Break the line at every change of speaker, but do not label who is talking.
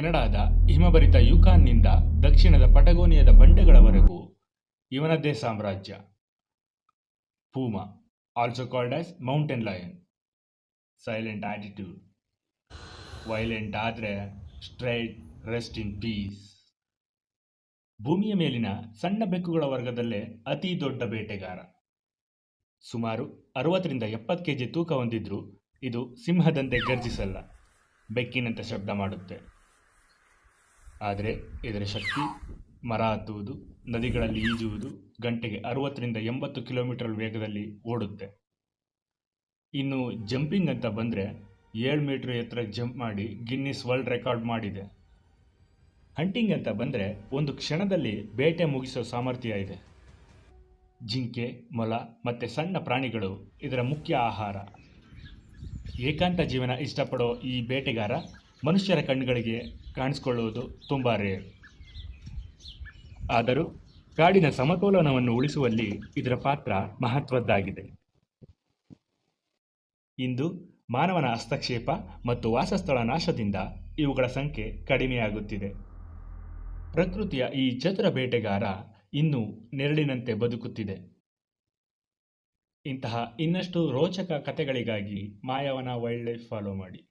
ಕೆನಡಾದ ಹಿಮಭರಿತ ಯುಕಾನ್ನಿಂದ ದಕ್ಷಿಣದ ಪಟಗೋನಿಯಾದ ಬಂಡೆಗಳವರೆಗೂ ಇವನದ್ದೇ ಸಾಮ್ರಾಜ್ಯ. Puma, also called as mountain lion. Silent attitude. Violent ಆದರೆ ಸ್ಟ್ರೈಟ್ ರೆಸ್ಟ್ ಇನ್ ಪೀಸ್. ಭೂಮಿಯ ಮೇಲಿನ ಸಣ್ಣ ಬೆಕ್ಕುಗಳ ವರ್ಗದಲ್ಲೇ ಅತಿ ದೊಡ್ಡ ಬೇಟೆಗಾರ. ಸುಮಾರು 60 ರಿಂದ 70 kg ತೂಕ ಹೊಂದಿದ್ರೂ ಇದು ಸಿಂಹದಂತೆ ಗರ್ಜಿಸಲ್ಲ, ಬೆಕ್ಕಿನಂತೆ ಶಬ್ದ ಮಾಡುತ್ತೆ. ಆದರೆ ಇದರ ಶಕ್ತಿ ಮರ ಹತ್ತುವುದು, ನದಿಗಳಲ್ಲಿ ಈಜುವುದು, ಗಂಟೆಗೆ 60 ರಿಂದ 80 ಕಿಲೋಮೀಟರ್ ವೇಗದಲ್ಲಿ ಓಡುತ್ತೆ. ಇನ್ನು ಜಂಪಿಂಗ್ ಅಂತ ಬಂದರೆ 7 ಮೀಟರ್ ಎತ್ತರ ಜಂಪ್ ಮಾಡಿ ಗಿನ್ನಿಸ್ ವರ್ಲ್ಡ್ ರೆಕಾರ್ಡ್ ಮಾಡಿದೆ. ಹಂಟಿಂಗ್ ಅಂತ ಬಂದರೆ ಒಂದು ಕ್ಷಣದಲ್ಲಿ ಬೇಟೆ ಮುಗಿಸೋ ಸಾಮರ್ಥ್ಯ ಇದೆ. ಜಿಂಕೆ, ಮೊಲ ಮತ್ತು ಸಣ್ಣ ಪ್ರಾಣಿಗಳು ಇದರ ಮುಖ್ಯ ಆಹಾರ. ಏಕಾಂತ ಜೀವನ ಇಷ್ಟಪಡೋ ಈ ಬೇಟೆಗಾರ ಮನುಷ್ಯರ ಕಣ್ಣುಗಳಿಗೆ ಕಾಣಿಸ್ಕೊಳ್ಳುವುದು ತುಂಬ ರೇರ್. ಆದರೂ ಕಾಡಿನ ಸಮತೋಲನವನ್ನು ಉಳಿಸುವಲ್ಲಿ ಇದರ ಪಾತ್ರ ಮಹತ್ವದ್ದಾಗಿದೆ. ಇಂದು ಮಾನವನ ಹಸ್ತಕ್ಷೇಪ ಮತ್ತು ವಾಸಸ್ಥಳ ನಾಶದಿಂದ ಇವುಗಳ ಸಂಖ್ಯೆ ಕಡಿಮೆಯಾಗುತ್ತಿದೆ. ಪ್ರಕೃತಿಯ ಈ ಚತುರ ಬೇಟೆಗಾರ ಇನ್ನೂ ನೆರಳಿನಂತೆ ಬದುಕುತ್ತಿದೆ. ಇಂತಹ ಇನ್ನಷ್ಟು ರೋಚಕ ಕಥೆಗಳಿಗಾಗಿ ಮಾಯವನ ವೈಲ್ಡ್ ಲೈಫ್ ಫಾಲೋ ಮಾಡಿ.